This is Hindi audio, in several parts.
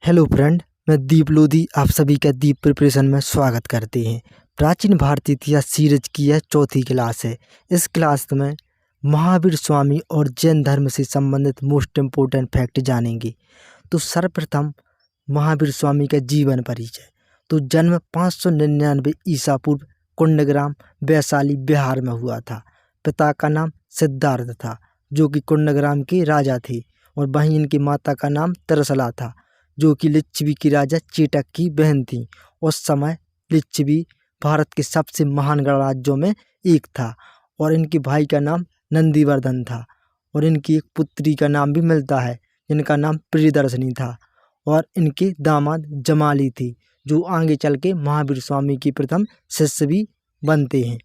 हेलो फ्रेंड, मैं दीप लोधी आप सभी का दीप प्रिपरेशन में स्वागत करते हैं। प्राचीन भारतीय इतिहास सीरीज की यह चौथी क्लास है। इस क्लास में महावीर स्वामी और जैन धर्म से संबंधित मोस्ट इम्पोर्टेंट फैक्ट जानेंगे। तो सर्वप्रथम महावीर स्वामी का जीवन परिचय। तो जन्म 599 ईसा पूर्व कुंडग्राम वैशाली बिहार में हुआ था। पिता का नाम सिद्धार्थ था जो कि कुंडग्राम के राजा थे, और वहीं इनकी माता का नाम तरसला था जो कि लिच्छवी की राजा चेटक की बहन थी। उस समय लिच्छवी भारत के सबसे महान गणराज्यों में एक था, और इनके भाई का नाम नंदीवर्धन था, और इनकी एक पुत्री का नाम भी मिलता है जिनका नाम प्रियदर्शनी था, और इनके दामाद जमाली थी जो आगे चल के महावीर स्वामी की प्रथम शिष्य भी बनते हैं।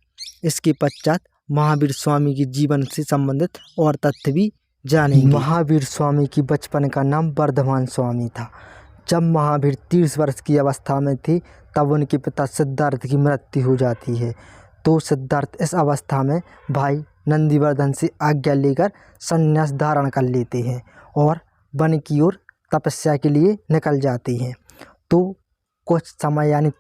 इसके पश्चात महावीर स्वामी के जीवन से संबंधित और तथ्य भी जानेंगे। महावीर स्वामी की बचपन का नाम वर्धमान स्वामी था। जब महावीर 30 वर्ष की अवस्था में थे तब उनके पिता सिद्धार्थ की मृत्यु हो जाती है। तो सिद्धार्थ इस अवस्था में भाई नंदीवर्धन से आज्ञा लेकर संन्यास धारण कर लेते हैं और वन की ओर तपस्या के लिए निकल जाते हैं। तो कुछ समय यानी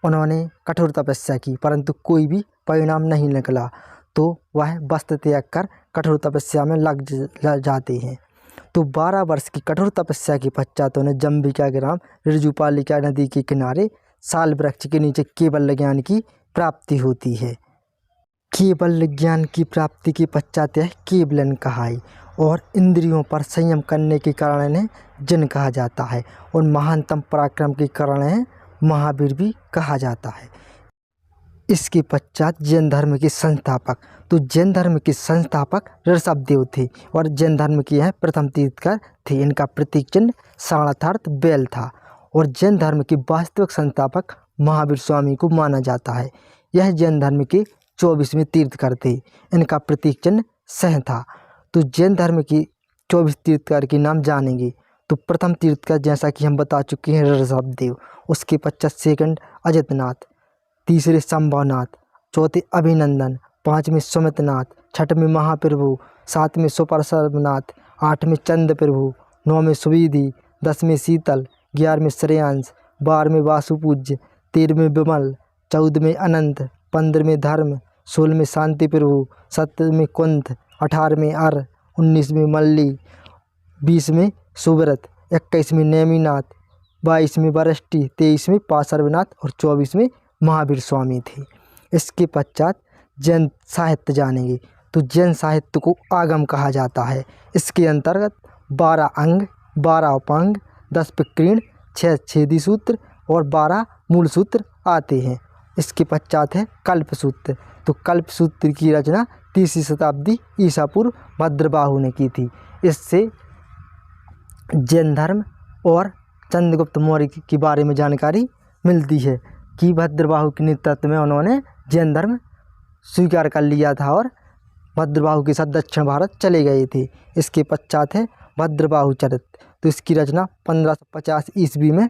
उन्होंने कठोर तपस्या की, परंतु कोई भी परिणाम नहीं निकला। तो वह वस्त्र त्याग कर कठोर तपस्या में लग जाते हैं। तो 12 वर्ष की कठोर तपस्या के पश्चात उन्हें जम्बिका ग्राम ऋजुपालिका नदी के किनारे साल वृक्ष के नीचे केवल ज्ञान की प्राप्ति होती है। केवल ज्ञान की प्राप्ति के पश्चात यह केवलन कहाई, और इंद्रियों पर संयम करने के कारण इन्हें जिन कहा जाता है, और महानतम पराक्रम के कारण इन्हें महावीर भी कहा जाता है। इसके पश्चात जैन धर्म के संस्थापक। तो जैन धर्म के संस्थापक ऋषभदेव थे, और जैन धर्म के यह प्रथम तीर्थकर थे। इनका प्रतीक चिन्ह सारणार्थ बैल था, और जैन धर्म के वास्तविक संस्थापक महावीर स्वामी को माना जाता है। यह जैन धर्म के 24वें तीर्थकर थे। इनका प्रतीक चिन्ह सह था। तो जैन धर्म के 24 तीर्थकर के नाम जानेंगे। तो प्रथम तीर्थकर जैसा कि हम बता चुके हैं ऋषभदेव, उसके पश्चात सेकंड अजितनाथ, तीसरे संभवनाथ, चौथे अभिनंदन, पाँचवें सुमितनाथ, छठवें महाप्रभु, सातवें सुपरसरनाथ, आठवें चंद प्रभु, नौवें सुविधि, 10वें शीतल, 11वें श्रेयांश, 12वें वासुपूज्य, 13वें विमल, 14वें अनंत, 15वें धर्म, 16वें शांति प्रभु, 17वें कुंथ, 18वें अर, 19वें मल्ली, 20वें सुव्रत, 21वें नेमिनाथ, 22वें वरष्टि, 23वें पार्श्वनाथ और 24वें महावीर स्वामी थे। इसके पश्चात जैन साहित्य जानेंगे। तो जैन साहित्य को आगम कहा जाता है। इसके अंतर्गत 12 अंग, 12 उपांग, 10 प्रकीर्ण, 6 छेदी सूत्र और 12 मूल सूत्र आते हैं। इसके पश्चात है कल्पसूत्र। तो कल्पसूत्र की रचना 3वीं शताब्दी ईसा पूर्व भद्रबाहु ने की थी। इससे जैन धर्म और चंद्रगुप्त मौर्य के बारे में जानकारी मिलती है कि भद्रबाहु के नेतृत्व में उन्होंने जैन धर्म स्वीकार कर लिया था और भद्रबाहु के साथ दक्षिण भारत चले गए थे। इसके पश्चात है भद्रबाहु चरित्र। तो इसकी रचना 1550 ईस्वी में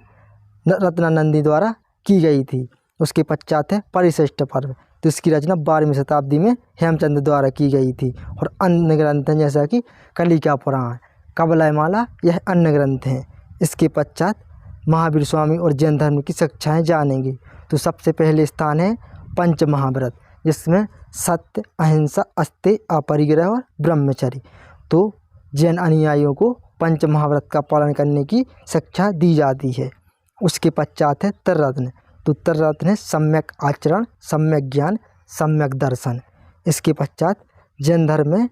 रत्नानंदी द्वारा की गई थी। उसके पश्चात है परिशिष्ट पर्व। तो इसकी रचना 12वीं शताब्दी में हेमचंद द्वारा की गई थी। और अन्य ग्रंथ हैं जैसा कि कलिका पुराण, कबलामाला, यह अन्य ग्रंथ हैं। इसके पश्चात महावीर स्वामी और जैन धर्म की शिक्षाएँ जानेंगे। तो सबसे पहले स्थान है पंच महाव्रत, जिसमें सत्य, अहिंसा, अस्तेय, अपरिग्रह और ब्रह्मचर्य। तो जैन अनुयायियों को पंच महाव्रत का पालन करने की शिक्षा दी जाती है। उसके पश्चात है त्रिरत्न। तो त्रिरत्न है सम्यक आचरण, सम्यक ज्ञान, सम्यक दर्शन। इसके पश्चात जैन धर्म में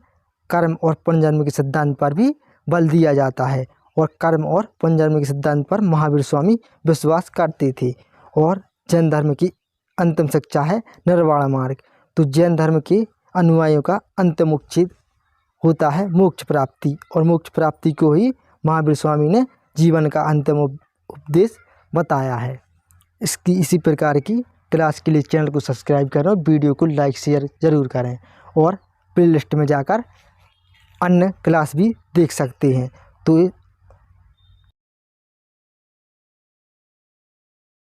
कर्म और पुनर्जन्म के सिद्धांत पर भी बल दिया जाता है, और कर्म और पुनर्जन्म के सिद्धांत पर महावीर स्वामी विश्वास करते थे। और जैन धर्म की अंतिम शिक्षा है निर्वाण मार्ग। तो जैन धर्म के अनुयायियों का अंतिम उच्छेद होता है मोक्ष प्राप्ति, और मोक्ष प्राप्ति को ही महावीर स्वामी ने जीवन का अंतिम उपदेश बताया है। इसी प्रकार की क्लास के लिए चैनल को सब्सक्राइब करें और वीडियो को लाइक शेयर ज़रूर करें, और प्लेलिस्ट में जाकर अन्य क्लास भी देख सकते हैं। तो